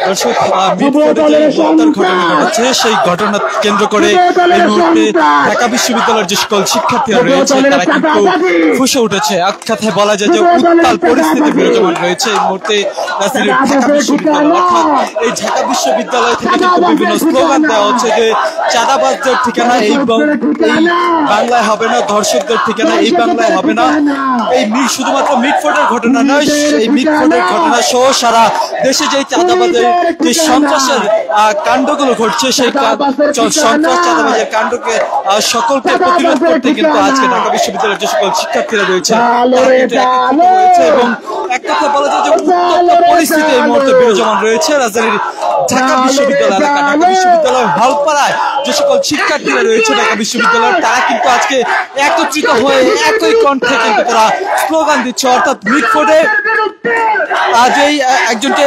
দর্শক ঘটনা ঘটেছে সেই ঘটনা কেন্দ্র করে এই মুহূর্তে ঢাকা বিশ্ববিদ্যালয়ের যে সকল শিক্ষার্থীরা রয়েছে তারা কিন্তু ফুঁসে উঠেছে। এক কথায় বলা যায় যে উত্তাল পরিস্থিতি বিরাজমান রয়েছে এই মুহূর্তে ঢাকা বিশ্ববিদ্যালয়। অর্থাৎ এই ঢাকা বিশ্ববিদ্যালয় থেকে কিন্তু বিভিন্ন স্লোগান দেওয়া হচ্ছে যে চাঁদাবাজদের ঠিকানা এই বাংলায় হবে না, ধর্ষকদের ঠিকানা এই বাংলায় হবে না। এই শুধুমাত্র মিটফোর্ডের ঘটনা নয়, এই মিটফোর্ডের ঘটনা সহ সারা দেশে যে চাঁদাবাজের যে সন্ত্রাসের কাণ্ডগুলো ঘটছে সেই সন্ত্রাস চাঁদাবাজের কাণ্ডকে সকলকে প্রতিরোধ করতে কিন্তু আজকে ঢাকা বিশ্ববিদ্যালয়ের যে সকল শিক্ষার্থীরা রয়েছে এবং এক কথা বলা যায় যে উত্তপ্ত পরিস্থিতি এই মুহূর্তে বিরাজমান রয়েছে রাজধানীর ঢাকা বিশ্ববিদ্যালয় এলাকা। ঢাকা বিশ্ববিদ্যালয়ের হলপাড়ায় যে সকল শিক্ষার্থীরা রয়েছে ঢাকা বিশ্ববিদ্যালয়ের তারা কিন্তু আজকে একত্রিত হয়ে একই কণ্ঠে কিন্তু তারা স্লোগান দিচ্ছে। অর্থাৎ মিটফোর্ডে আজই একজনকে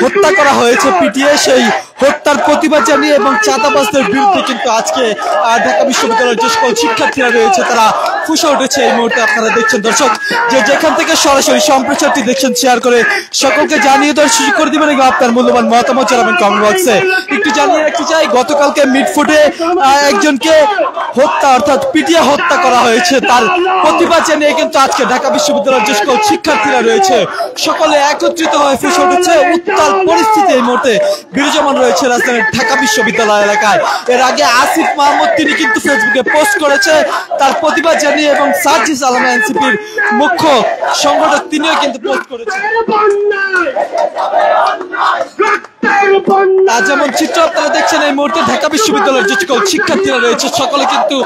হত্যা করা হয়েছে পিটিয়ে, সেই হত্যার প্রতিবাদ জানিয়ে এবং চাঁদাবাজদের বিরুদ্ধে কিন্তু আজকে ঢাকা বিশ্ববিদ্যালয়ের যে সকল শিক্ষার্থীরা রয়েছে তারা ফুঁসে উঠেছে। এই মুহূর্তে আপনারা দেখছেন দর্শক যে যেখান থেকে সরাসরি সম্প্রচারটি দেখছেন শেয়ার করে সকলকে জানিয়ে দেওয়ার সুযোগ করে দিবেন এবং আপনার মূল্যবান মতামত জানাবেন কমেন্ট বক্সে। একটু জানিয়ে রাখতে চাই গতকালকে মিটফোর্ডে একজনকে হত্যা অর্থাৎ পিটিয়ে হত্যা করা হয়েছে, তার প্রতিবাদ জানিয়ে কিন্তু আজকে ঢাকা বিশ্ববিদ্যালয়ের যে সকল শিক্ষার্থীরা রয়েছে সকলে একত্রিত হয়ে ফুঁসে উঠেছে। উত্তাল পরিস্থিতি এই মুহূর্তে বিরাজমান রয়েছে রাজধানীর ঢাকা বিশ্ববিদ্যালয় এলাকায়। এর আগে আসিফ মাহমুদ তিনি কিন্তু ফেসবুকে পোস্ট করেছে তার প্রতিবাদ জানিয়ে এবং সার্জিস আলম এনসিপির মুখ্য সংগঠক তিনিও কিন্তু পোস্ট করেছেন। যেমন চিত্র আপনারা দেখছেন এই মুহূর্তে ঢাকা বিশ্ববিদ্যালয়ের যে সকল শিক্ষার্থীরা রয়েছে সকলে কিন্তু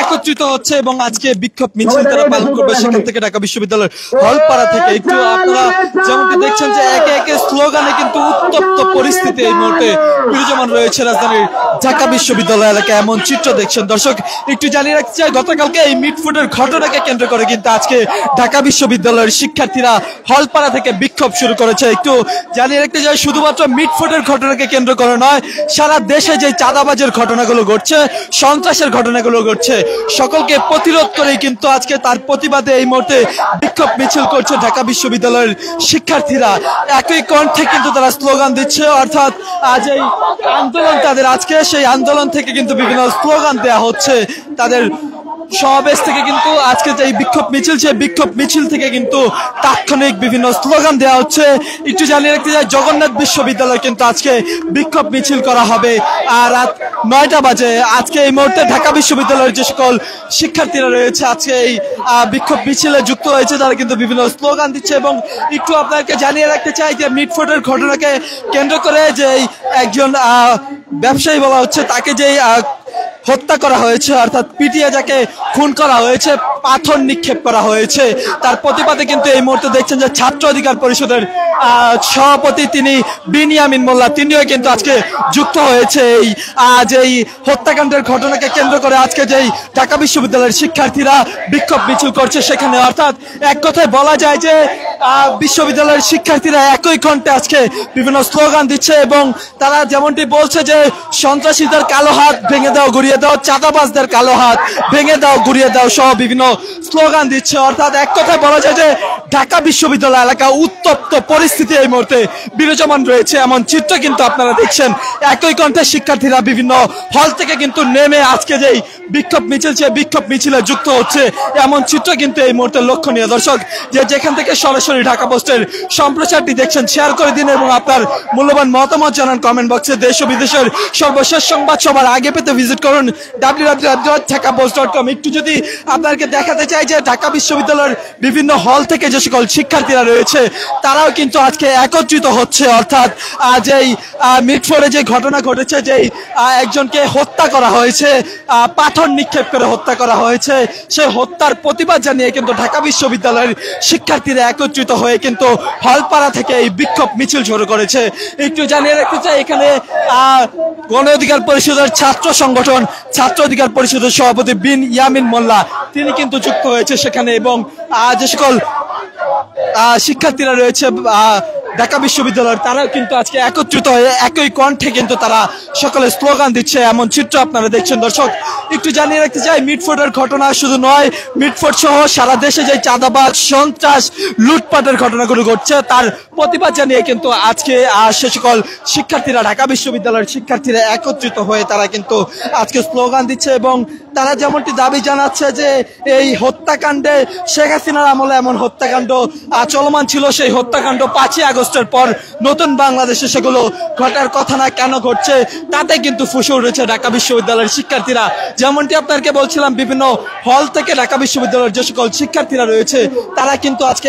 একত্রিত হচ্ছে এবং আজকে বিক্ষোভ মিছিল তারা পালন করবে সেখান থেকে ঢাকা বিশ্ববিদ্যালয়ের হলপাড়া থেকে। একটু আপনারা যেমনটি দেখছেন যে একে একে স্লোগানে কিন্তু উত্তপ্ত পরিস্থিতি এই মুহূর্তে বিরাজমান রয়েছে রাজধানীর ঢাকা বিশ্ববিদ্যালয় এলাকায়, এমন চিত্র দেখছেন দর্শক। একটু জানিয়ে রাখতে চাই গতকালকে এই মিটফোর্ডের ঘটনাকে কেন্দ্র করে কিন্তু আজকে ঢাকা বিশ্ববিদ্যালয়ের শিক্ষার্থীরা হলপাড়া থেকে বিক্ষোভ শুরু করেছে। একটু জানিয়ে রাখতে চাই শুধুমাত্র মিটফোর্ডের ঘটনাকে কেন্দ্র করে নয়, সারা দেশে যে চাঁদাবাজের ঘটনাগুলো ঘটছে, সন্ত্রাসের ঘটনাগুলো ঘটছে, সকলকে প্রতিরোধ করেই কিন্তু আজকে তার প্রতিবাদে এই মুহূর্তে বিক্ষোভ মিছিল করছে ঢাকা বিশ্ববিদ্যালয়ের শিক্ষার্থীরা। একই কণ্ঠে কিন্তু তারা স্লোগান দিচ্ছে। অর্থাৎ আজ এই আন্দোলন তাদের আজকে সেই আন্দোলন থেকে কিন্তু বিভিন্ন স্লোগান দেওয়া হচ্ছে তাদের সমাবেশ থেকে কিন্তু আজকে যে বিক্ষোভ মিছিল সেই বিক্ষোভ মিছিল থেকে কিন্তু তাৎক্ষণিক বিভিন্ন স্লোগান দেওয়া হচ্ছে। একটু জানিয়ে রাখতে চাই জগন্নাথ বিশ্ববিদ্যালয় কিন্তু আজকে বিক্ষোভ মিছিল করা হবে আর রাত 9টা বাজে। আজকে এই মুহূর্তে ঢাকা বিশ্ববিদ্যালয়ের যে সকল শিক্ষার্থীরা রয়েছে আজকে এই বিক্ষোভ মিছিলে যুক্ত হয়েছে তারা কিন্তু বিভিন্ন স্লোগান দিচ্ছে। এবং একটু আপনাকে জানিয়ে রাখতে চাই যে মিটফোর্ডের ঘটনাকে কেন্দ্র করে যে একজন ব্যবসায়ী বলা হচ্ছে তাকে যে হত্যা করা হয়েছে অর্থাৎ পিটিয়ে যাকে খুন করা হয়েছে, পাথর নিক্ষেপ করা হয়েছে, তার প্রতিবাদে কিন্তু এই মুহূর্তে দেখছেন যে ছাত্র অধিকার পরিষদের সভাপতি তিনি বিনিয়ামিন মোল্লা তিনিও কিন্তু আজকে যুক্ত হয়েছে এই হত্যাকাণ্ডের ঘটনাকে কেন্দ্র করে আজকে যেই ঢাকা বিশ্ববিদ্যালয়ের শিক্ষার্থীরা বিক্ষোভ মিছিল করছে সেখানে। অর্থাৎ এক কথায় বলা যায় যে বিশ্ববিদ্যালয়ের শিক্ষার্থীরা একই কণ্ঠে আজকে বিভিন্ন স্লোগান দিচ্ছে এবং তারা যেমনটি বলছে যে সন্ত্রাসীদের কালো হাত ভেঙে দাও গুড়িয়ে দাও, চাঁদাবাজদের কালো হাত ভেঙে দাও গুড়িয়ে দাও সহ বিভিন্ন স্লোগান দিচ্ছে। অর্থাৎ এক কথায় বলা যায় যে ঢাকা বিশ্ববিদ্যালয় এলাকা উত্তপ্ত পরিস্থিতি এই মুহূর্তে বিরাজমান রয়েছে, এমন চিত্র কিন্তু আপনারা দেখছেন। একই কণ্ঠে শিক্ষার্থীরা বিভিন্ন হল থেকে কিন্তু নেমে আজকে যেই বিক্ষোভ মিছিল সে বিক্ষোভ মিছিলে যুক্ত হচ্ছে এমন চিত্র কিন্তু এই মুহূর্তে লক্ষণীয়। দর্শক যে যেখান থেকে সরাসরি ঢাকা পোস্টের সম্প্রচারটি দেখছেন শেয়ার করে দিন এবং আপনার মূল্যবান মতামত জানান কমেন্ট বক্সে। দেশ ও বিদেশের সর্বশেষ সংবাদ সবার আগে পেতে ভিজিট করুন www.dhakapost.com। একটু যদি আপনাদেরকে দেখাতে চাই যে ঢাকা বিশ্ববিদ্যালয়ের বিভিন্ন হল থেকে যে সকল শিক্ষার্থীরা রয়েছে তারাও কিন্তু আজকে একত্রিত হচ্ছে। অর্থাৎ যেই মিটফোর্ডে যে ঘটনা ঘটেছে যেই একজনকে হত্যা করা হয়েছে, পাথর নিক্ষেপ করে হত্যা করা হয়েছে, সেই হত্যার প্রতিবাদ জানিয়ে কিন্তু ঢাকা বিশ্ববিদ্যালয়ের শিক্ষার্থীরা একত্রিত হয়ে কিন্তু হলপাড়া থেকে এই বিক্ষোভ মিছিল শুরু করেছে। একটু জানিয়ে রাখতে চাই এখানে গণ অধিকার পরিষদের ছাত্র সংগঠন ছাত্র অধিকার পরিষদের সভাপতি বিনিয়ামিন মোল্লা তিনি কিন্তু যুক্ত হয়েছে সেখানে এবং যে সকল শিক্ষার্থীরা রয়েছে ঢাকা বিশ্ববিদ্যালয়ের তারাও কিন্তু আজকে একত্রিত হয়ে একই কণ্ঠে কিন্তু তারা সকলে স্লোগান দিচ্ছে, এমন চিত্র আপনারা দেখছেন। দর্শক একটু জানিয়ে রাখতে চাই মিটফোর্ডের ঘটনা শুধু নয়, মিটফোর্ড সহ সারা দেশে যে চাঁদাবাজ সন্ত্রাস লুটপাটের ঘটনাগুলো ঘটছে তার প্রতিবাদ জানিয়ে কিন্তু আজকে সে সকল শিক্ষার্থীরা, ঢাকা বিশ্ববিদ্যালয়ের শিক্ষার্থীরা একত্রিত হয়ে তারা কিন্তু আজকে স্লোগান দিচ্ছে এবং তারা যেমনটি দাবি জানাচ্ছে যে এই হত্যাকাণ্ডে, শেখ হাসিনার আমলে এমন হত্যাকাণ্ড চলমান ছিল, সেই হত্যাকাণ্ড 5ই আগস্টের পর নতুন বাংলাদেশে সেগুলো ঘটার কথা না, কেন ঘটছে তাতে কিন্তু ফুসে উঠেছে ঢাকা বিশ্ববিদ্যালয়ের শিক্ষার্থীরা। যেমনটি আপনাকে বলছিলাম, বিভিন্ন হল থেকে ঢাকা বিশ্ববিদ্যালয়ের যে সকল শিক্ষার্থীরা রয়েছে তারা কিন্তু আজকে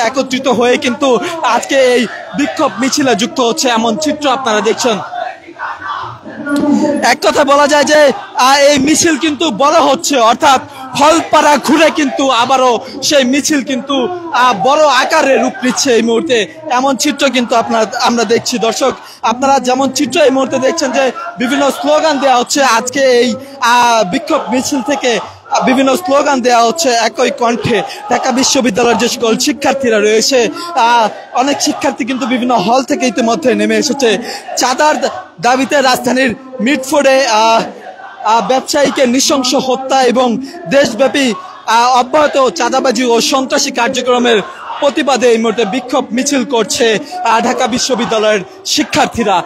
একত্রিত হয়ে কিন্তু আজকে এই বিক্ষোভ মিছিলে যুক্ত হচ্ছে, এমন চিত্র আপনারা দেখছেন। এক কথা বলা যায় যে এই মিছিল কিন্তু বড় হচ্ছে, অর্থাৎ হলপাড়া ঘুরে কিন্তু আবারও সেই মিছিল কিন্তু বড় আকারে রূপ নিচ্ছে এই মুহূর্তে, এমন চিত্র কিন্তু আমরা দেখছি। দর্শক, আপনারা যেমন চিত্র এই মুহূর্তে দেখছেন যে বিভিন্ন স্লোগান দেওয়া হচ্ছে আজকে এই বিক্ষোভ মিছিল থেকে, বিভিন্ন স্লোগান দেওয়া হচ্ছে একই কণ্ঠে। ঢাকা বিশ্ববিদ্যালয়ের যে সকল শিক্ষার্থীরা রয়েছে, অনেক শিক্ষার্থী কিন্তু বিভিন্ন হল থেকে ইতিমধ্যে নেমে এসেছে। চাঁদার দাবিতে রাজধানীর মিটফোর্ডে ব্যবসায়ীকে নৃশংস হত্যা এবং দেশব্যাপী অব্যাহত চাঁদাবাজি ও সন্ত্রাসী কার্যক্রমের প্রতিবাদে এই মুহূর্তে বিক্ষোভ মিছিল করছে ঢাকা বিশ্ববিদ্যালয়ের শিক্ষার্থীরা।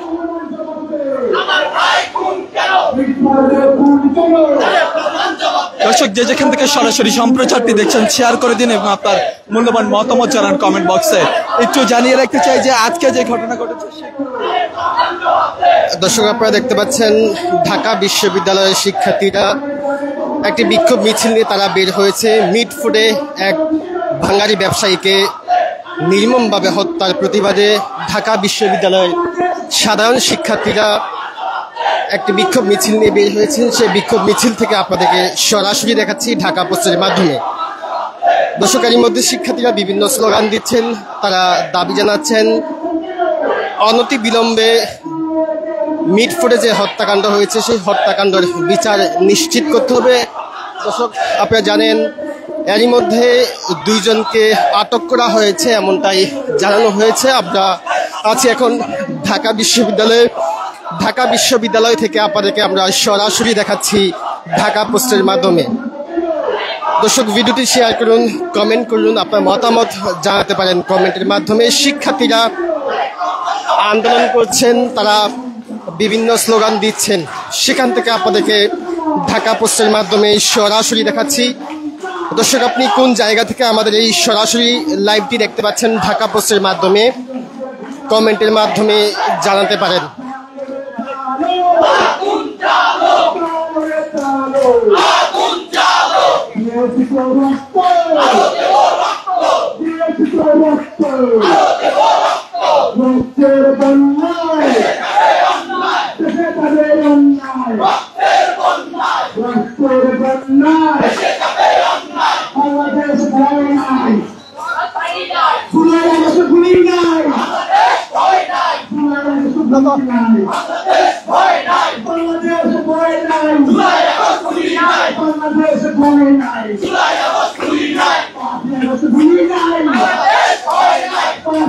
দর্শক, যে যেখান থেকে সরাসরি সম্প্রচারটি দেখছেন শেয়ার করে দিন এবং আপনার মূল্যবান মতামত জানান কমেন্ট বক্সে। একটু জানিয়ে রাখতে চাই যে আজকে যে ঘটনা ঘটেছে, দর্শক আপনারা দেখতে পাচ্ছেন ঢাকা বিশ্ববিদ্যালয়ের শিক্ষার্থীরা একটি বিক্ষোভ মিছিল নিয়ে তারা বের হয়েছে। মিটফুডে এক বাঙালি ব্যবসায়ীকে নির্মমভাবে হত্যার প্রতিবাদে ঢাকা বিশ্ববিদ্যালয়ের সাধারণ শিক্ষার্থীরা একটি বিক্ষোভ মিছিল নিয়ে বের হয়েছেন। সেই বিক্ষোভ মিছিল থেকে আপনাদেরকে সরাসরি দেখাচ্ছি ঢাকা পোস্টের মাধ্যমে। দর্শক, এর মধ্যে শিক্ষার্থীরা বিভিন্ন স্লোগান দিচ্ছেন, তারা দাবি জানাচ্ছেন অনতি বিলম্বে মিটফোর্ডে যে হত্যাকাণ্ড হয়েছে সেই হত্যাকাণ্ডের বিচার নিশ্চিত করতে হবে। দর্শক, আপনারা জানেন এরই মধ্যে 2 জনকে আটক করা হয়েছে, এমনটাই জানানো হয়েছে। আমরা আছি এখন ঢাকা বিশ্ববিদ্যালয় থেকে আপনাদেরকে আমরা সরাসরি দেখাচ্ছি ঢাকা পোস্টের মাধ্যমে। দর্শক, ভিডিওটি শেয়ার করুন, কমেন্ট করুন, আপনার মতামত জানাতে পারেন কমেন্টের মাধ্যমে। শিক্ষার্থীরা আন্দোলন করছেন, তারা বিভিন্ন স্লোগান দিচ্ছেন, সেখান থেকে আপনাদেরকে ঢাকা পোস্টের মাধ্যমে সরাসরি দেখাচ্ছি। দর্শক, আপনি কোন জায়গা থেকে আমাদের এই সরাসরি লাইভটি দেখতে পাচ্ছেন ঢাকা পোস্টের মাধ্যমে কমেন্টের মাধ্যমে জানাতে পারেন।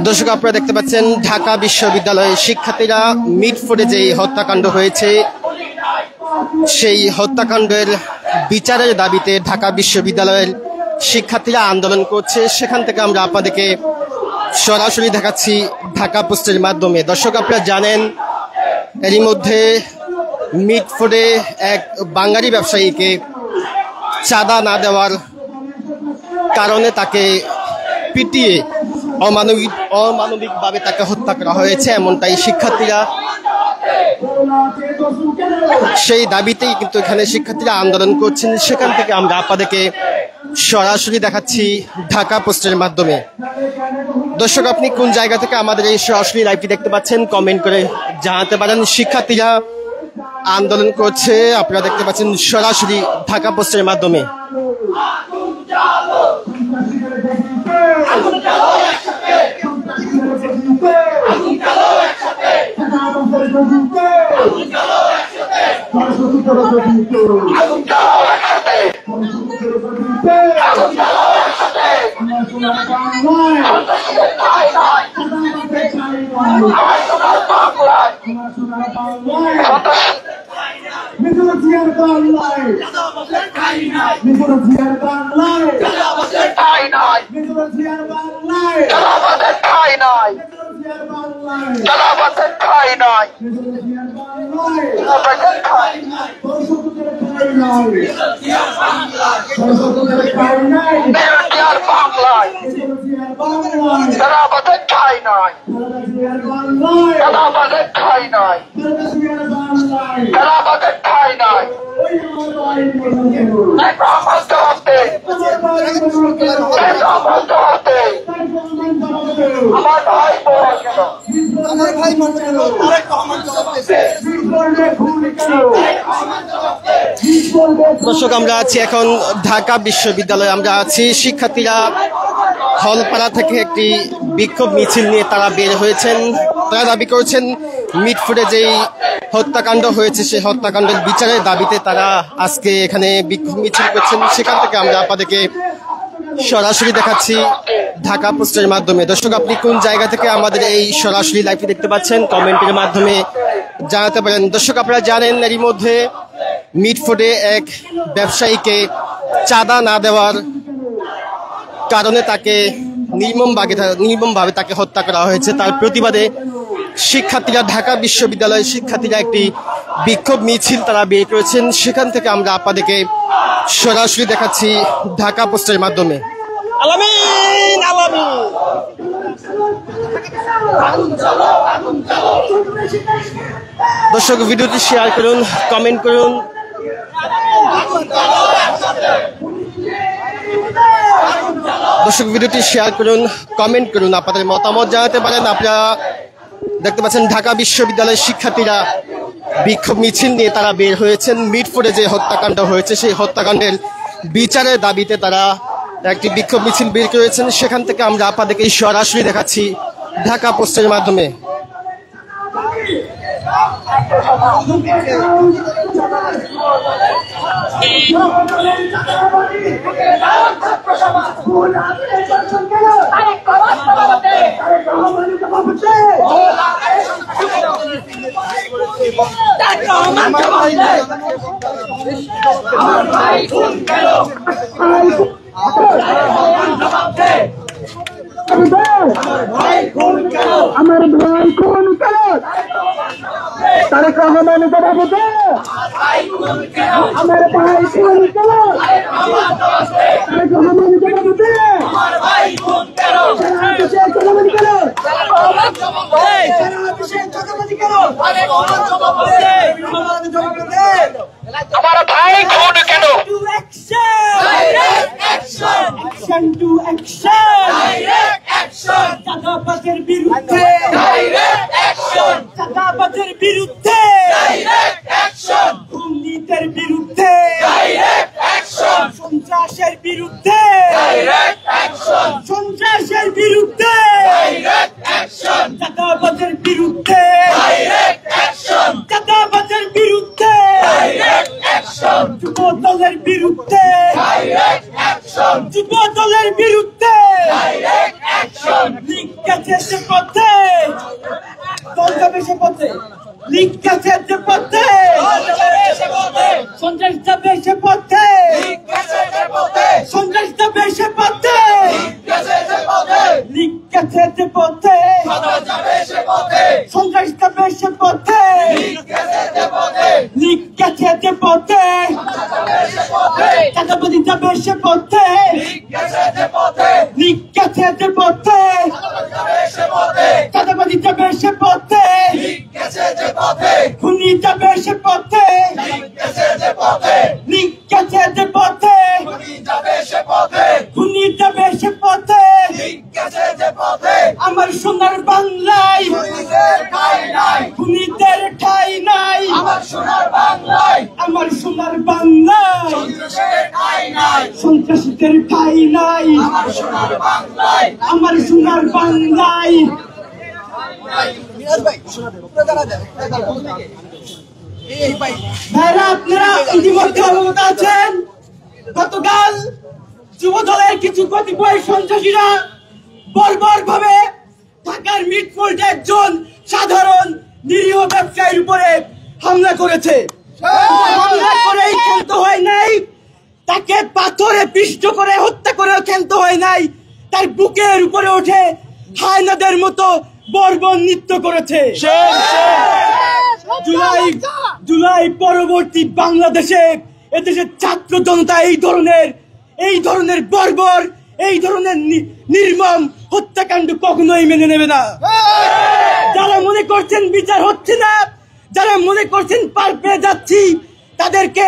দর্শক, আপনারা দেখতে পাচ্ছেন ঢাকা বিশ্ববিদ্যালয়ের শিক্ষার্থীরা মিটফোর্ডে যে হত্যাকাণ্ড হয়েছে সেই হত্যাকাণ্ডের বিচারের দাবিতে ঢাকা বিশ্ববিদ্যালয়ের শিক্ষার্থীরা আন্দোলন করছে, সেখান থেকে আমরা আপনাদেরকে সরাসরি দেখাচ্ছি ঢাকা পোস্টের মাধ্যমে। দর্শক, আপনারা জানেন এরই মধ্যে মিটফোর্ডে এক বাঙালি ব্যবসায়ীকে চাঁদা না দেওয়ার কারণে তাকে পিটিয়ে অমানবিকভাবে তাকে হত্যা করা হয়েছে, এমনটাই শিক্ষার্থীরা সেই দাবিতেই কিন্তু এখানে শিক্ষার্থীরা আন্দোলন করছেন, সেখান থেকে আমরা আপনাদেরকে সরাসরি দেখাচ্ছি ঢাকা পোস্টের মাধ্যমে। দর্শক, আপনি কোন জায়গা থেকে আমাদের এই সরাসরি লাইভটি দেখতে পাচ্ছেন কমেন্ট করে জানাতে পারেন। শিক্ষার্থীরা আন্দোলন করছে, আপনারা দেখতে পাচ্ছেন সরাসরি ঢাকা পোস্টের মাধ্যমে। দর্শক, আমরা আছি এখন ঢাকা বিশ্ববিদ্যালয়ে। আমরা আছি শিক্ষার্থীরা হলপাড়া থেকে একটি বিক্ষোভ মিছিল নিয়ে তারা বের হয়েছেন। তারা দাবি করেছেন মিটফুটে যেই হত্যাকাণ্ড হয়েছে সেই হত্যাকাণ্ডের বিচারের দাবিতে তারা আজকে এখানে বিক্ষোভ মিছিল করছেন। সেখান থেকে আমরা আপনাদেরকে সরাসরি দেখাচ্ছি ঢাকা পোস্টের মাধ্যমে। দর্শক, আপনি কোন জায়গা থেকে আমাদের এই সরাসরি লাইভটি দেখতে পাচ্ছেন কমেন্টের মাধ্যমে জানাতে পারেন। দর্শক, আপনারা জানেন এরই মধ্যে মিটফুটে এক ব্যবসায়ীকে চাঁদা না দেওয়ার কারণে তাকে নির্মমভাবে তাকে হত্যা করা হয়েছে। তার প্রতিবাদে শিক্ষার্থীরা, ঢাকা বিশ্ববিদ্যালয়ের শিক্ষার্থীরা একটি বিক্ষোভ মিছিল তারা বের করেছেন। সেখান থেকে আমরা আপনাদেরকে সরাসরি দেখাচ্ছি ঢাকা পোস্টের মাধ্যমে। আলামিন আলামিন। দর্শক, ভিডিওটি শেয়ার করুন, কমেন্ট করুন। দর্শক, ভিডিওটি শেয়ার করুন, কমেন্ট করুন, আপনাদের মতামত জানাতে পারেন। আপনারা দেখতে পাচ্ছেন ঢাকা বিশ্ববিদ্যালয়ের শিক্ষার্থীরা বিক্ষোভ মিছিল নিয়ে তারা বের হয়েছেন। মিটফুটে যে হত্যাকাণ্ড হয়েছে সেই হত্যাকাণ্ডের বিচারের দাবিতে তারা একটি বিক্ষোভ মিছিল বের করেছেন। সেখান থেকে আমরা আপনাদেরকে সরাসরি দেখাচ্ছি ঢাকা পোস্টের মাধ্যমে। আমার ভাই কোন তারেক রহমান জবাব দে, আমার ভাই কোন তারেক রহমান জবাব দে, আমার ভাই খুন কেন? অ্যাকশন টু অ্যাকশন, চাঁদাবাজের বিরুদ্ধে, চাঁদাবাজের বিরুদ্ধে, দুর্নীতির বিরুদ্ধে, সন্ত্রাসের বিরুদ্ধে, সন্ত্রাসের বিরুদ্ধে, চাঁদাবাজের বিরুদ্ধে, চাঁদাবাজের বিরুদ্ধে, যুব দলের বিরুদ্ধে, যুব দলের বিরুদ্ধে, লিগ গেছে যে পথে, দল যাবে সে পথে, লিগ গেছে যে পথে, সন্ত্রাস যাবে সে পথে, সন্ত্রাস যাবে সে পথে, লিগ গেছে যে পথে, সন্ত্রাস যাবে সে পথে, লিগ গেছে যে পথে, চাঁদাবাজি যাবে সে পথে, লিগ গেছে যে পথে, চাঁদাবাজি যাবে সে পথে, খুনি যাবে সে পথে, লিগ গেছে যে পথে, খুনি যাবে সে পথে, আমার সোনার বাংলায় খুনিদের ঠাঁই নাই, আমার সোনার বাংলায় সন্ত্রাসীদের ঠাঁই নাই, আমার সোনার বাংলায়। ভাইরা, আপনারা ইতিমধ্যে অবগত আছেন, গতকাল যুব দলের কিছু কতিপয় সন্ত্রাসীরা বর্বর ভাবে ঢাকার মিটফুটে একজন সাধারণ নিরীহ ব্যবসায়ীর উপরে হামলা করেছে। হামলা করেই ক্ষান্ত হয় নাই, তাকে পাথরে পিষ্ট করে হত্যা করেও ক্ষান্ত হয় নাই, তার বুকের উপরে উঠে হায়নাদের মতো বর্বর নৃত্য করেছে। জুলাই পরবর্তী বাংলাদেশে এদেশের ছাত্র জনতা এই ধরনের বর্বর, এই ধরনের নির্মম হত্যাকাণ্ড কখনোই মেনে নেবে না। যারা মনে করছেন বিচার হচ্ছে না, যারা মনে করছেন পার পেয়ে যাচ্ছি, তাদেরকে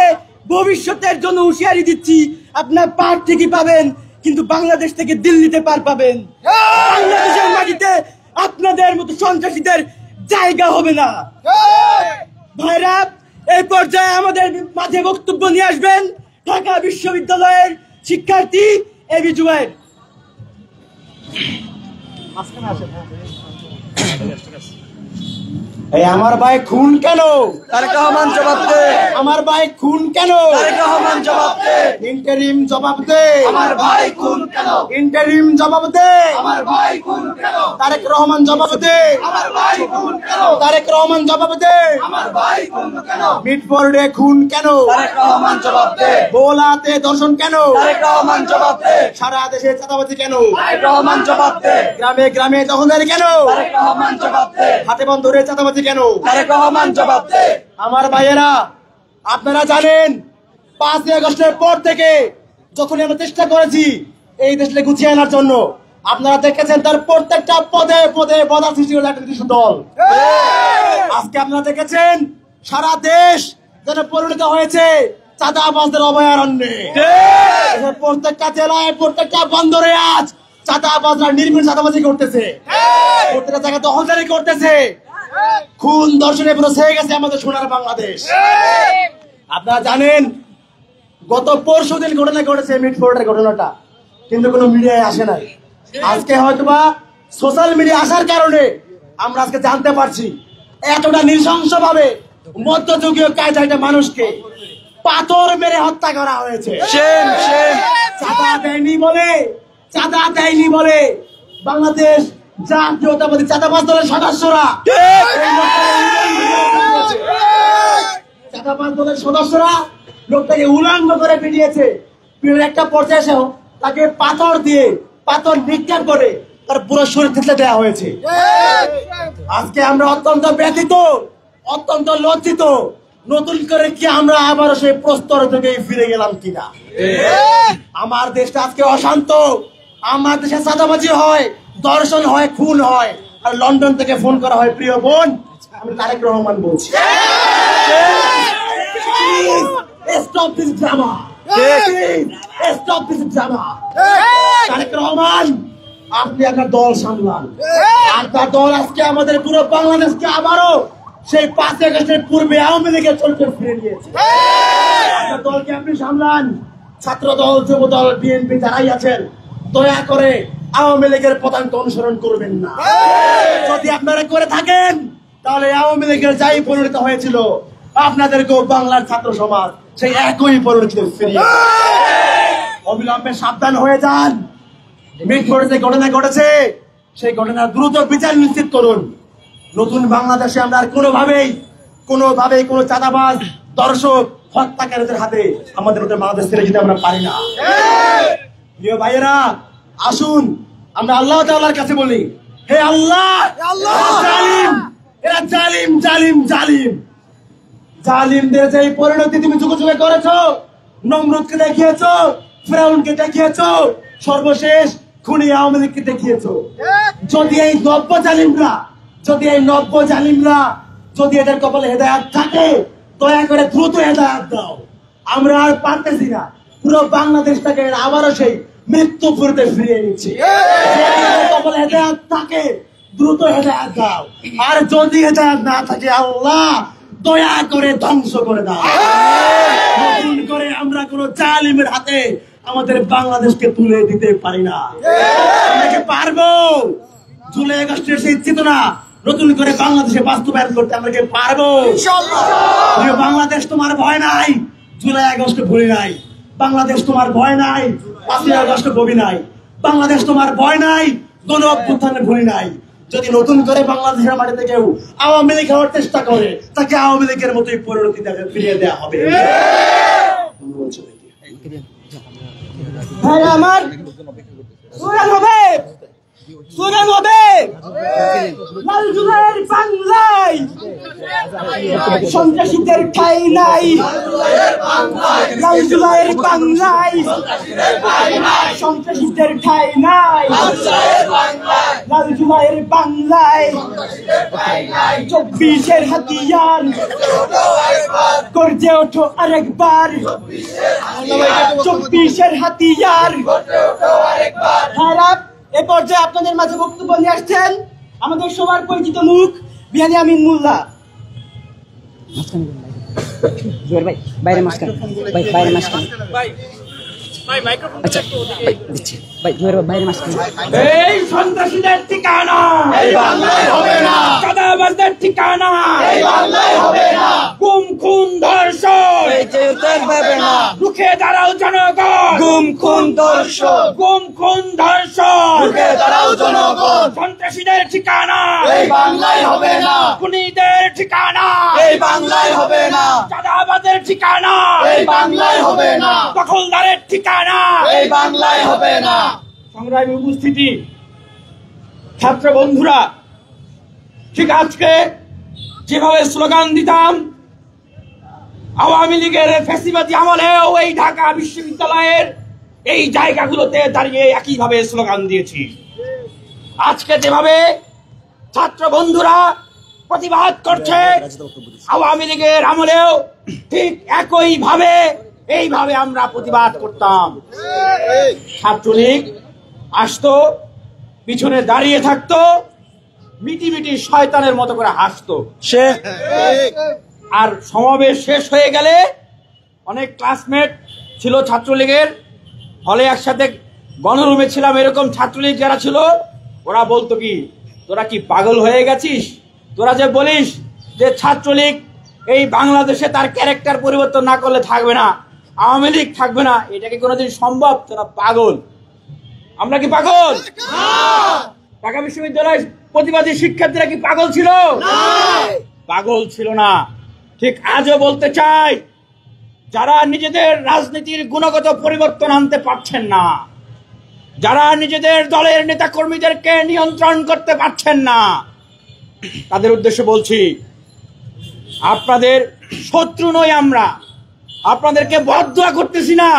ভবিষ্যতের জন্য হুঁশিয়ারি দিচ্ছি, আপনার পার ঠিকই পাবেন, কিন্তু বাংলাদেশ থেকে দিল্লিতে পার পাবেন। বাংলাদেশের মাটিতে আপনাদের মতো সন্ত্রাসীদের জায়গা হবে না। ভাইরা, এই পর্যায়ে আমাদের মাঝে বক্তব্য নিয়ে আসবেন ঢাকা বিশ্ববিদ্যালয়ের শিক্ষার্থী এবি জুবায়ের। এই আমার ভাই খুন কেন? তারেক রহমান জবাব দে। আমার ভাই খুন কেন? তারেক রহমান জবাব দে। ইন্টারিম জবাব দে। আমার ভাই খুন কেন? ইন্টারিম জবাব দে। আমার ভাই খুন কেন? তারেক রহমান জবাব দে। আমার ভাই খুন কেন? তারেক রহমান জবাব দে। আমার ভাই খুন কেন? মিটফোর্ডে খুন কেন? তারেক রহমান জবাব দে। ভোলাতে দর্শন কেন? তারেক রহমান জবাব দে। সারা দেশে চাঁদাবাজি কেন? তারেক রহমান জবাব দে। গ্রামে গ্রামে দখলদারি কেন? তারেক রহমান জবাব দে। হাটে বন্দরে চাঁদাবাজি কেন? তারেক রহমান জবাব দে। আমার ভাইয়েরা, আপনারা জানেন 5ই আগস্টের পর থেকে যখন আমরা চেষ্টা করেছি এই দেশকে গুছিয়ে আনার জন্য, আপনারা দেখেছেন তার প্রত্যেকটা পদে পদে বাধা সৃষ্টি করে একটা নির্দিষ্ট দল। আজকে আপনারা দেখেছেন সারা দেশ যেন পরিণত হয়েছে চাঁদাবাজদের অভয়ারণ্যে। প্রত্যেকটা জেলায় প্রত্যেকটা বন্দরে আজ চাঁদাবাজরা নির্মূল চাঁদাবাজি করতেছে, প্রত্যেকটা জায়গায় দখলদারি করতেছে, খুন দর্শনে পুরো ছেয়ে গেছে আমাদের সোনার বাংলাদেশ। আপনারা জানেন গত পরশুদিন ঘটনা ঘটেছে, মিটফোর্ডের ঘটনাটা, কিন্তু কোনো মিডিয়ায় আসে নাই। আজকে হয়তোবা সোশ্যাল মিডিয়া আসার কারণে আমরা আজকে জানতে পারছি এতটা নৃশংস ভাবে মধ্যযুগীয় কায়দায় একটা মানুষকে পাথর মেরে হত্যা করা হয়েছে। চাঁদা দেয়নি বলে বাংলাদেশ জাতীয়তাবাদী চাঁদাবাজ দলের সদস্যরা লোকটাকে উলঙ্গ করে পিটিয়েছে। একটা পর্যায়ে এসেও তাকে পাথর নিক্ষেপ করে তার পুরো শরীর থেতলে দেওয়া হয়েছে। আজকে আমরা অত্যন্ত ব্যথিত, অত্যন্ত লজ্জিত। নতুন করে কি আমরা আবারও সেই প্রস্তর থেকে ফিরে গেলাম কিনা? আমার দেশটা আজকে অশান্ত, আমার দেশে চাঁদাবাজি হয়, দর্শন হয়, খুন হয়, আর লন্ডন থেকে ফোন করা হয়, প্রিয় বোন আমি তারেক রহমান বলছি, stop this drama, stop this drama. Tarique Rahman, আপনি আপনার দল সামলান, আর তার দল আজকে আমাদের পুরো বাংলাদেশকে আবারও সেই 5ই আগস্টের পূর্বে আওয়ামী লীগের চরিত্রে ফিরে নিয়েছে। আপনার দলকে আপনি সামলান। ছাত্র দল, যুব দল, বিএনপি যারাই আছেন, দয়া করে আওয়ামী লীগের পদাঙ্ক অনুসরণ করবেন না। যদি আপনারা করে থাকেন তাহলে আওয়ামী লীগের যাই পরিণত হয়েছিল আপনাদেরকেও বাংলার ছাত্র সমাজ সেই একই পরিণতি ফিরিয়ে। অবিলম্বে সাবধান হয়ে যান। মিটফোর্ডে যে ঘটনা ঘটেছে সেই ঘটনার দ্রুত বিচার নিশ্চিত করুন। নতুন বাংলাদেশে আমরা আর কোনোভাবেই কোনো চাঁদাবাজ, দর্শক, হত্যাকারীদের হাতে আমাদের বাংলাদেশ ছেড়ে যেতে আমরা পারি না। প্রিয় ভাইয়েরা, আসুন আমরা আল্লাহ তাআলার কাছে বলি, হে আল্লাহ, এরা জালিম জালিম জালিম জালিমদের যে পরিণতি তুমি যুগে যুগে করেছো, নমরুদকে দেখিয়েছো, ফিরাউনকে দেখিয়েছো, সর্বশেষ খুনি আওয়ামী লীগকে দেখিয়েছো। যদি এই নব্য জালিমরা যদি এদের কপালে হেদায়েত থাকে, দয়া করে দ্রুত হেদায়েত দাও। আমরা আর পারতেছি না, পুরো বাংলাদেশটাকে আবারও সেই মৃত্যু পুরতে ফিরিয়ে নিচ্ছি। কপালে হেদায়েত থাকে, দ্রুত হেদায়েত দাও, আর যদি হেদায়েত না থাকে আল্লাহ দয়া করে ধ্বংস করে দাও। নতুন করে আমরা কোন জালিমের হাতে আমাদের বাংলাদেশকে তুলে দিতে পারি না। আমরা কি পারবো? জুলাই আগস্টের সেই চেতনা নতুন করে বাংলাদেশে বাস্তবায়ন করতে আমরা কি পারবো? ইনশাআল্লাহ। বাংলাদেশ তোমার ভয় নাই, জুলাই আগস্ট ভুলি নাই। বাংলাদেশ তোমার ভয় নাই, 5ই আগস্ট ভুলি নাই। বাংলাদেশ তোমার ভয় নাই, গণ অভ্যুত্থানের ভুলি নাই। যদি নতুন করে বাংলাদেশের মাটিতে কেউ আওয়ামী লীগ হওয়ার চেষ্টা করে, তাকে আওয়ামী লীগের মতোই পরিণতি ফিরিয়ে দেওয়া হবে। ভাই আমার স্লোগান হবে, স্লোগান হবে লাল জুলাইয়ের বাংলায় সন্ত্রাসীদের ঠাঁই নাই, লাল জুলাইয়ের বাংলায় সন্ত্রাসীদের ঠাঁই নাই, লাল জুলাইয়ের বাংলায় 24-এর হাতিয়ার গর্জে ওঠো আরেকবার, 24-এর হাতিয়ার। এ পর্যায়ে আপনাদের মাঝে বক্তব্য নিয়ে আসছেন আমাদের সবার পরিচিত মুখ বিহানী আমিন মোল্লা। বাইরে মাঝখানে বাইরে মাঝখানে আচ্ছা দিচ্ছি ভাই বাইরে মাঝখানে। এই সন্ত্রাসীদের ঠিকানা এই বাংলায় হবে না, চাঁদাবাজদের ঠিকানা এই বাংলায় হবে না, গুম খুন ধর্ষণ এই জেলতের হবে না, রুখে দাঁড়াও জনগণ, গুম খুন ধর্ষণ, গুম খুন ধর্ষণ, রুখে দাঁড়াও জনগণ, সন্ত্রাসীদের ঠিকানা এই বাংলায় হবে না, খুনিদের ঠিকানা এই বাংলায় হবে না, চাঁদাবাজদের ঠিকানা এই বাংলায় হবে না, দখলদারের ঠিকানা এই বাংলায় হবে না। সংগ্রামী উপস্থিতি, ছাত্র বন্ধুরা, ঠিক আজকে যেভাবে স্লোগান দিতাম আওয়ামী লীগের ফ্যাসিবাদী আমলেও এই ঢাকা বিশ্ববিদ্যালয়ের এই জায়গাগুলোতে দাঁড়িয়ে একইভাবে স্লোগান দিয়েছি। আজকে যেভাবে ছাত্র বন্ধুরা প্রতিবাদ করছে আওয়ামী লীগের আমলেও ঠিক একইভাবে এইভাবে আমরা প্রতিবাদ করতাম। ছাত্রলীগ আসতো, পিছনে দাঁড়িয়ে থাকতো, মিটি মিটি শয়তানের মতো করে হাসতো সে, আর সমাবেশ শেষ হয়ে গেলে অনেক ক্লাসমেট ছিল ছাত্রলীগের, হলে একসাথে গণরুমে ছিলাম, এরকম ছাত্রলীগ যারা ছিল ওরা বলতো কি, তোরা কি পাগল হয়ে গেছিস, তোরা যে বলিস যে ছাত্রলীগ এই বাংলাদেশে তার ক্যারেক্টার পরিবর্তন না করলে থাকবে না, আওয়ামী লীগ থাকবে না, এটা কি কোনোদিন সম্ভব? তোরা পাগল। আমরা কি পাগল? ঢাকা বিশ্ববিদ্যালয়ের প্রতিবাদী শিক্ষার্থীরা কি পাগল ছিল? পাগল ছিল না। ঠিক আজও বলতে চাই, যারা নিজেদের রাজনীতির গুণগত পরিবর্তন আনতে পারছেন না, যারা নিজেদের দলের নেতা কর্মীদেরকে নিয়ন্ত্রণ করতে পারছেন না, তাদের উদ্দেশ্যে বলছি, আপনাদের শত্রু নই আমরা, আপনাদেরকে বদদোয়া করতেছি না,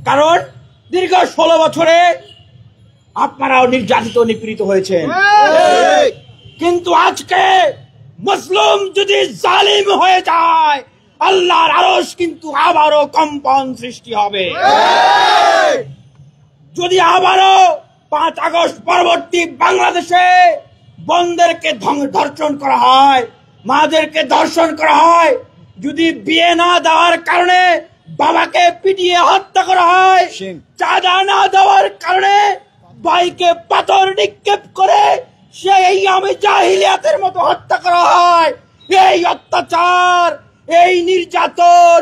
কারণ দীর্ঘ 16 বছরে আপনারাও নির্যাতিত নিপীড়িত হয়েছেন, কিন্তু আজকে মুসলিম যদি জালিম হয়ে যায় আল্লাহর আরশ কিন্তু আবারও কম্পন সৃষ্টি হবে। যদি আবারও 5 আগস্ট পরবর্তী বাংলাদেশে বোনদেরকে ধর্ষণ করা হয়, মাদেরকে ধর্ষণ করা হয়, যদি বিয়ে না দেওয়ার কারণে বাবাকে পিটিয়ে হত্যা করা হয়, চাঁদা না দেওয়ার কারণে ভাইকে পাথর নিক্ষেপ করে সেই আমি জাহিলিয়াতের মতো হত্যা করা হয়, এই অত্যাচার, এই নির্যাতন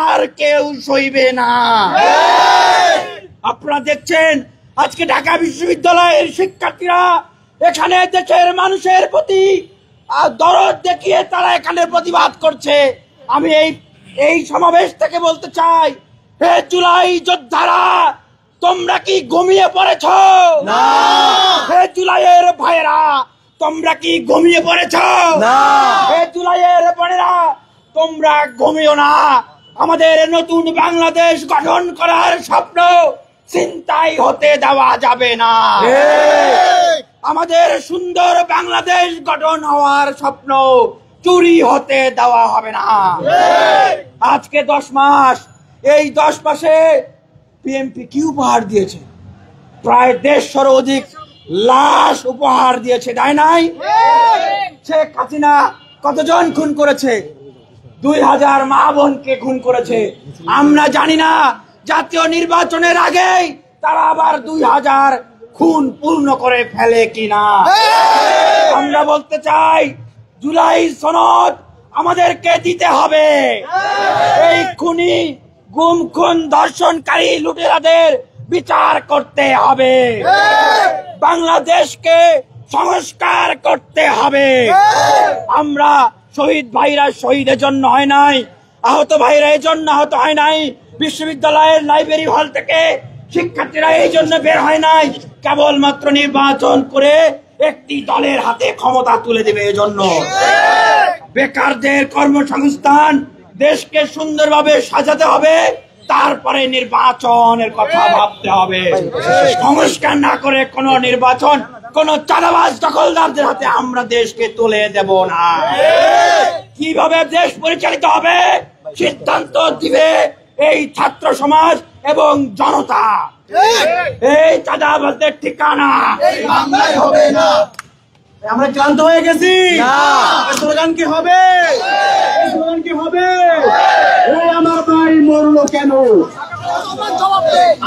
আর কেউ সইবে না। আপনারা দেখছেন আজকে ঢাকা বিশ্ববিদ্যালয়ের শিক্ষার্থীরা এখানে দেশের মানুষের প্রতি দরদ দেখিয়ে তারা এখানে প্রতিবাদ করছে। আমি এই সমাবেশ থেকে বলতে চাই, হে জুলাই যোদ্ধারা, তোমরা কি ঘুমিয়ে পড়েছ? না। হে জুলাইয়ের ভাইয়েরা, তোমরা কি ঘুমিয়ে পড়েছ? না। হে জুলাইয়ের বোনেরা, তোমরা ঘুমিও না। আমাদের নতুন বাংলাদেশ গঠন করার স্বপ্ন চিন্তাই হতে দেওয়া যাবে না। আমাদের সুন্দর বাংলাদেশ গঠন হওয়ার স্বপ্ন চুরি হতে দেওয়া হবে না। আজকে 10 মাস, এই 10 মাসে বিএনপি কি উপহার দিয়েছে? প্রায় 150 অধিক লাশ উপহার দিয়েছে, তাই নাই? শেখ হাসিনা কতজন খুন করেছে? 2000 মা বোনকে খুন করেছে। আমরা জানি না জাতীয় নির্বাচনের আগেই তারা আবার 2000 খুন পূর্ণ করে ফেলে কিনা। আমরা বলতে চাই, জুলাই সনদ আমাদেরকে দিতে হবে। এই খুনি, গুম খুন, ধর্ষণকারী, লুটেরাদের বিচার করতে হবে। বাংলাদেশকে সংস্কার করতে হবে। আমরা শহীদ ভাইরা শহীদের জন্য হয় নাই, আহত ভাইরা এর জন্য আহত হয় নাই, বিশ্ববিদ্যালয়ের লাইব্রেরি হল থেকে শিক্ষার্থীরা এই জন্য বের হয় নাই কেবলমাত্র নির্বাচন করে একটি দলের হাতে ক্ষমতা তুলে দেবে এজন্য। বেকারদের কর্মসংস্থান, দেশকে সুন্দরভাবে সাজাতে হবে, তারপরে নির্বাচনের কথা ভাবতে হবে। সংস্কার না করে কোন নির্বাচন কোন চাঁদাবাজ দখলদারদের হাতে আমরা দেশকে তুলে দেব না। কিভাবে দেশ পরিচালিত হবে সিদ্ধান্ত দিবে এই ছাত্র সমাজ এবং জনতা। এই চাঁদাবাজদের ঠিকানা বাংলায় হবে না। আমরা ক্লান্ত হয়ে গেছি। স্লোগান কি হবে? স্লোগান কি হবে? আমার ভাই মরলো কেন?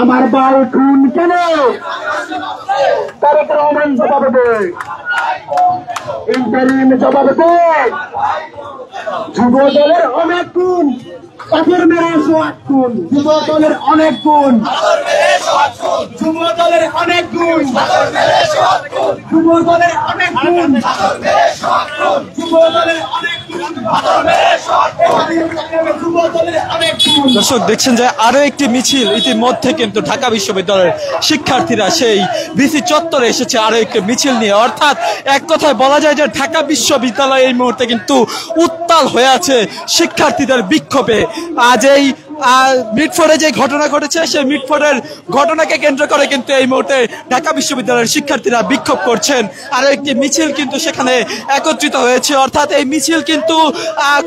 আমার ভাই খুন কেন? তারেক রহমান জবাব দে, ইন্টারিম জবাব দে। যুব দলের অনেক গুণ, পাথর মেরে 108 গুণ। যুব দলের অনেক গুণ, যুব দলের অনেক গুণ, যুব দলের অনেক গুণ, যুব দলের অনেক গুণ, যুব দলের অনেক গুণ। দর্শক দেখছেন যে আরো একটি মিছিল ইতিমধ্যে কিন্তু ঢাকা বিশ্ববিদ্যালয়ের শিক্ষার্থীরা সেই ভিসি চত্বরে এসেছে আরো একটি মিছিল নিয়ে। অর্থাৎ এক কথায় বলা যায় যে ঢাকা বিশ্ববিদ্যালয় এই মুহূর্তে কিন্তু উত্তাল হয়ে আছে শিক্ষার্থীদের বিক্ষোভে। আজ এই মিটফোর্ডে যে ঘটনা ঘটেছে সেই মিটফোর্ডের ঘটনাকে কেন্দ্র করে কিন্তু এই মুহূর্তে ঢাকা বিশ্ববিদ্যালয়ের শিক্ষার্থীরা বিক্ষোভ করছেন। আরো একটি মিছিল কিন্তু সেখানে একত্রিত হয়েছে। অর্থাৎ এই মিছিল কিন্তু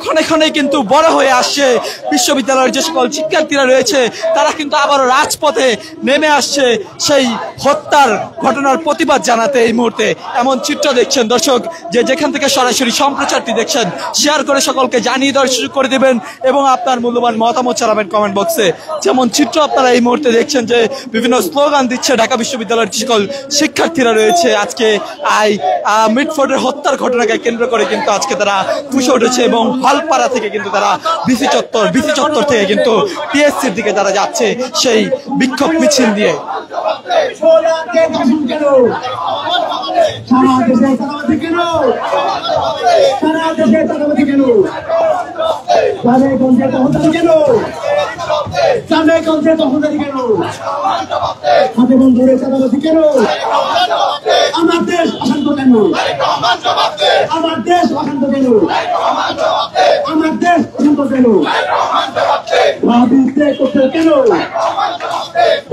ক্ষণে ক্ষণে কিন্তু বড় হয়ে আসছে। বিশ্ববিদ্যালয়ের যে সকল শিক্ষার্থীরা রয়েছে তারা কিন্তু আবারও রাজপথে নেমে আসছে সেই হত্যার ঘটনার প্রতিবাদ জানাতে। এই মুহূর্তে এমন চিত্র দেখছেন দর্শক, যে যেখান থেকে সরাসরি সম্প্রচারটি দেখছেন শেয়ার করে সকলকে জানিয়ে দেওয়ার সুযোগ করে দেবেন এবং আপনার মূল্যবান মতামত জানাবেন কমেন্ট বক্সে। যেমন চিত্র আপনারা এই মুহূর্তে দেখছেন যে বিভিন্ন স্লোগান দিচ্ছে ঢাকা বিশ্ববিদ্যালয়ের যে সকল শিক্ষার্থীরা রয়েছে। আজকে মিটফোর্ডের হত্যার ঘটনাকে কেন্দ্র করে কিন্তু আজকে তারা ফুসে উঠেছে এবং হলপাড়া থেকে কিন্তু তারা ভিসি চত্বর থেকে কিন্তু টিএসসির দিকে তারা যাচ্ছে সেই বিক্ষোভ মিছিল নিয়ে। আমার দেশ অশান্ত কেন? আমার দেশ অশান্ত কেন? আমার দেশ অশান্ত কেন? দাবিতে করতে কেন?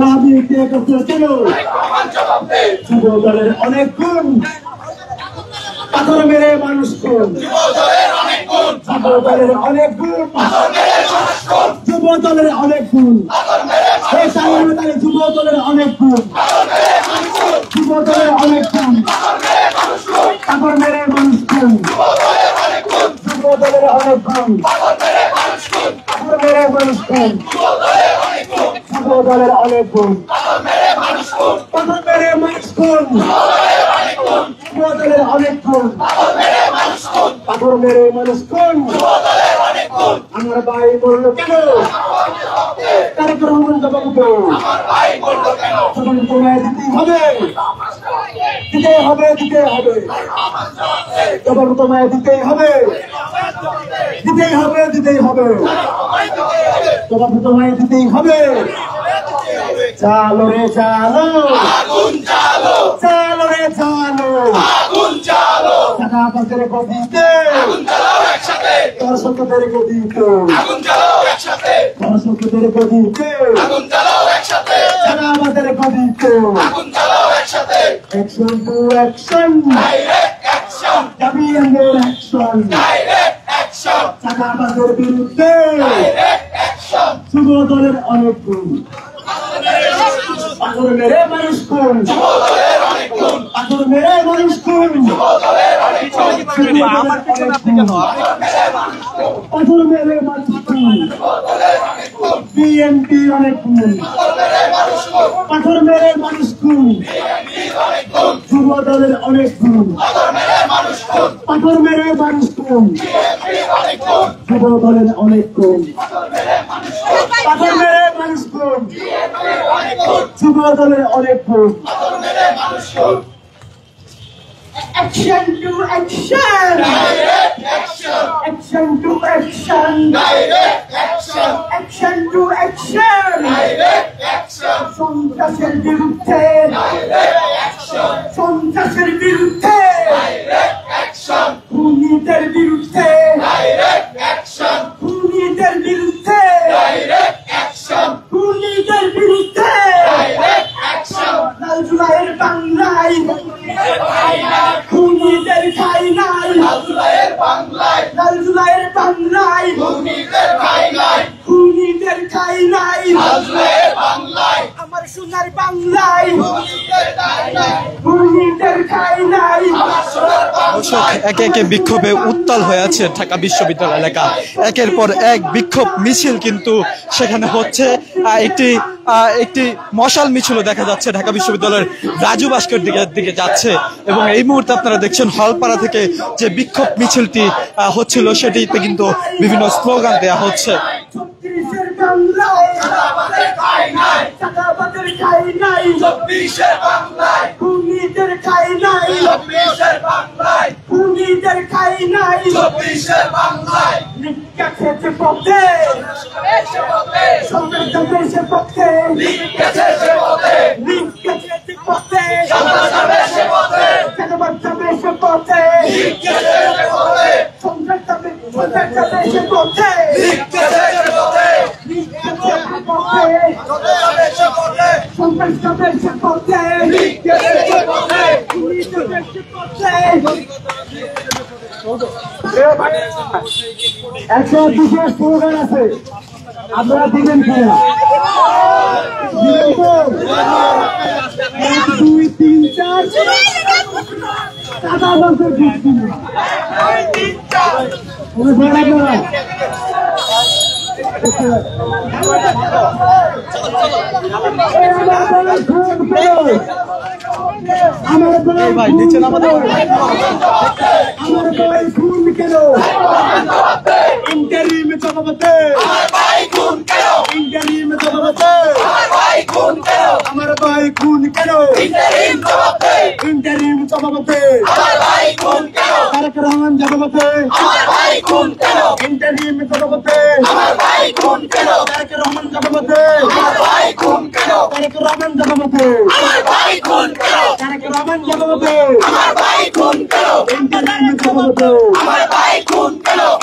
দাবিতে করতে কেন? যুব দলের অনেক গুণ, পাথর মেরে মানুষ খুন। যুব দলের অনেক গুণ, যুব দলের অনেক গুণ। এই তালে যুব দলের অনেক গুণ, যুব দলের অনেক গুণ। পাথর মেরে মানুষ খুন, যুব দলের অনেক গুণ। পাথর মেরে মানুষ খুন, যুব দলের অনেক গুণ। পাথর মেরে মানুষ খুন, যুব দলের অনেক গুণ। পাথর মেরে মানুষ খুন। আমার ভাই মরলো কেন? তারেক রহমান জবাব দে। জবাব তোমায় দিতেই হবে, দিতেই হবে, দিতেই হবে। জবাব তোমায় দিতেই হবে, দিতেই হবে, দিতেই হবে। জবাব তোমায় দিতেই হবে। চালো রে চালো, চালো রে চালো, চাঁদাবাজের গদিতে, দর্শকদের গদিতে, দর্শকদের গদিতে, চাঁদাবাজের গদিতে। অ্যাকশন টু অ্যাকশন, দাবি এন্ডের অ্যাকশন, চাঁদাবাজের বিরুদ্ধে যুব দলের অনেক গুণ। পাথর মেরে মানুষ খুন, পাথর মেরে মানুষ খুন। পাথর মেরে মানুষ খুন, বিএনপি অনেক খুন। পাথর মেরে মানুষ খুন, যুব দলের অনেক খুন। পাথর মেরে মানুষ খুন, যুব দলের অনেক খুন। পাথর মেরে মানুষ খুন, যুব দলের অনেক খুন। Action to action, action to action, action to action. সন্ত্রাসের বিরুদ্ধে সন্ত্রাসের বিরুদ্ধে খুনিদের বিরুদ্ধে খুনিদের বিরুদ্ধে খুনিদের বিরুদ্ধে লাল জুলাইয়ের বাংলায় খুনিদের ঠাঁই নাই লাল জুলাইয়ের বাংলায় খুনিদের ঠাঁই নাই আমার সোনার বাংলায় খুনিদের ঠাঁই নাই। দর্শক, একে একে বিক্ষোভে উত্তাল হয়ে আছে ঢাকা বিশ্ববিদ্যালয় এলাকা। একের পর এক বিক্ষোভ মিছিল কিন্তু সেখানে হচ্ছে। একটি মশাল মিছিলও দেখা যাচ্ছে ঢাকা বিশ্ববিদ্যালয়ের রাজু ভাস্কর দিকে যাচ্ছে এবং এই মুহূর্তে আপনারা দেখছেন হলপাড়া থেকে যে বিক্ষোভ মিছিলটি হচ্ছিল সেটিতে কিন্তু বিভিন্ন স্লোগান দেওয়া হচ্ছে। একটা বিশেষ প্রোগ্রাম আছে, আপনারা দিবেন কিনা? 1 2 3 4 ভাই নিচে নামাতে আমার ভাই খুন কেন? ইন্টারিম জবাবতে আমার ভাই খুন কেন? ইন্টারিম জবাবতে আমার ভাই খুন কেন? আমার ভাই খুন কেন? ইন্টারিম জবাবতে ইন্টারিম জবাবতে আমার ভাই খুন কেন? তারেক রহমান জবাবতে আমার ভাই খুন কেন? ইন্টারিম জবাবতে আমার ভাই খুন কেন? তারেক রহমান জবাবতে আমার ভাই খুন কেন? তারেক রহমান জবাবতে আমার ভাই খুন কেন? তারেক রহমান জবাবতে আমার ভাই খুন কেন? ইন্টারিম জবাবতে আমার ভাই খুন কেন?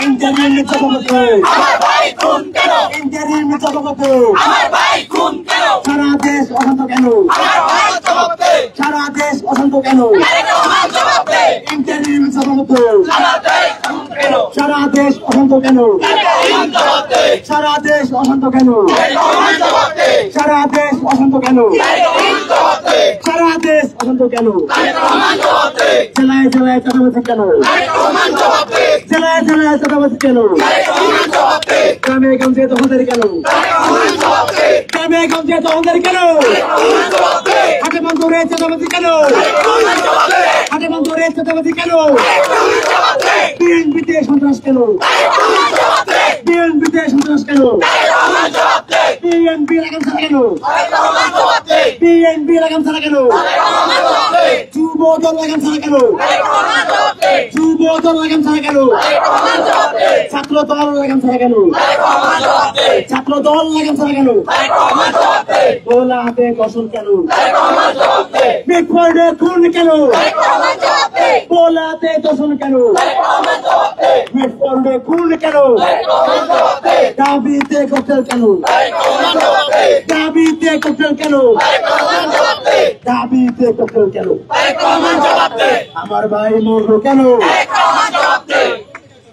ইন্টারিম জবাবতে আমার ভাই খুন কেন? ইন্টারিম জবাবতে আমার ভাই খুন কেন? সারা দেশ অশান্ত কেন? আমার ভাই জবাবতে সারা দেশ অশান্ত কেন? তারেক রহমান জবাবতে ইন্টারিম জবাবতে সারা দেশ অশান্ত কেন? সারা দেশ অশান্ত কেন? তারেক রহমান জবাবতে সারা দেশ অশান্ত কেন? তারেক রহমান জবাবতে সারা দেশ অশান্ত কেন? তারেক রহমান জবাবতে সারা দেশ অশান্ত কেন? তারেক রহমান জবাবতে জেলায় জেলায় চাঁদাবাজি কেন? তারেক রহমান জবাবতে জেলায় জেলায় চাঁদাবাজি কেন? তারেক রহমান জবাবতে গ্রামে গঞ্জে দখলদারি কেন? তারেক রহমান জবাবতে গ্রামে গঞ্জে দখলদারি কেন? তারেক রহমান জবাবতে হাটে বন্দরে চাঁদাবাজি কেন? তারেক রহমান জবাবতে হাটে বন্দরে চাঁদাবাজি কেন? তারেক রহমান জবাবতে বিএনপিতে সন্ত্রাস কেন? তারেক রহমান জবাবতে বিএনপিতে সন্ত্রাস কেন? তারেক রহমান জবাবতে বিএনপি লাগাম ছাড়া কেন? তারেক রহমান জবাবতে বিএনপি লাগাম ছাড়া কেন? তারেক রহমান জবাবতে যুব দল লাগাম ছাড়া কেন? তারেক রহমান জবাবতে যুব দল লাগাম ছাড়া কেন? তারেক রহমান জবাবতে ছাত্র দল লাগাম ছাড়া কেন? তারেক রহমান জবাবতে ছাত্র দল লাগাম ছাড়া কেন? তারেক রহমান জবাবতে গোলা হাতে কসম কেন? তারেক রহমান জবাবতে বিক্ষোভে খুন কেন? তারেক রহমান জবাবতে গোলা হাতে কসম কেন? তারেক রহমান জবাবতে বিক্ষোভে খুন কেন? তারেক রহমান জবাবতে দাবিতে ককটেল কেন? তারেক রহমান জবাবতে দাবিতে ককটেল কেন? তারেক রহমান জবাবতে দাবিতে ককটেল কেন? তারেক রহমান জবাবতে আমার ভাই মরলো কেন? তারেক রহমান জবাবতে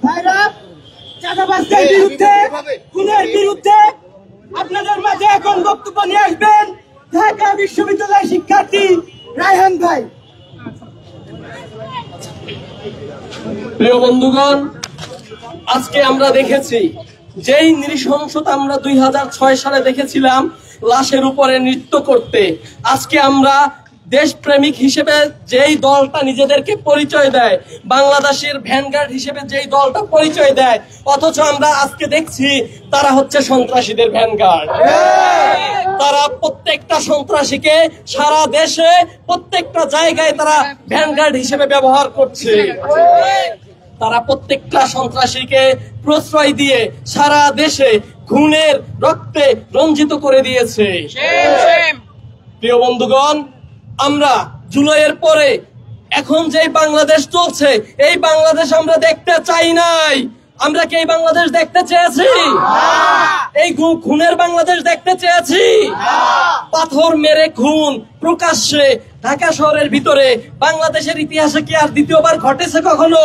ভাইরা চাঁদাবাজদের বিরুদ্ধে খুনের বিরুদ্ধে আপনাদের মাঝে এখন বক্তব্য নিয়ে আসবেন ঢাকা বিশ্ববিদ্যালয়ের শিক্ষার্থী রায়হান ভাই। প্রিয় বন্ধুগণ, আজকে আমরা দেখেছি যেই নৃশংসতা আমরা 2006 সালে দেখেছিলাম লাশের উপরে নৃত্য করতে, আজকে আমরা দেশপ্রেমিক হিসেবে যেই দলটা নিজেদেরকে পরিচয় দেয়, বাংলাদেশের ভ্যানগার্ড হিসেবে যেই দলটা পরিচয় দেয়, অথচ আমরা আজকে দেখছি তারা হচ্ছে সন্ত্রাসীদের ভ্যানগার্ড। তারা প্রত্যেকটা সন্ত্রাসীকে সারা দেশে প্রত্যেকটা জায়গায় তারা ভ্যানগার্ড হিসেবে ব্যবহার করছে। তারা প্রত্যেকটা সন্ত্রাসীকে প্রশ্রয় দিয়ে সারা দেশে খুনের রক্তে রঞ্জিত করে দিয়েছে। প্রিয় বন্ধুগণ, আমরা জুলাইয়ের পরে এখন যে বাংলাদেশ চলছে এই বাংলাদেশ আমরা দেখতে চাই নাই। আমরা কি এই বাংলাদেশ দেখতে চেয়েছি? এই খুনের বাংলাদেশ দেখতে চেয়েছি? পাথর মেরে খুন প্রকাশ্যে ঢাকা শহরের ভিতরে বাংলাদেশের ইতিহাসে কি আর দ্বিতীয়বার ঘটেছে কখনো?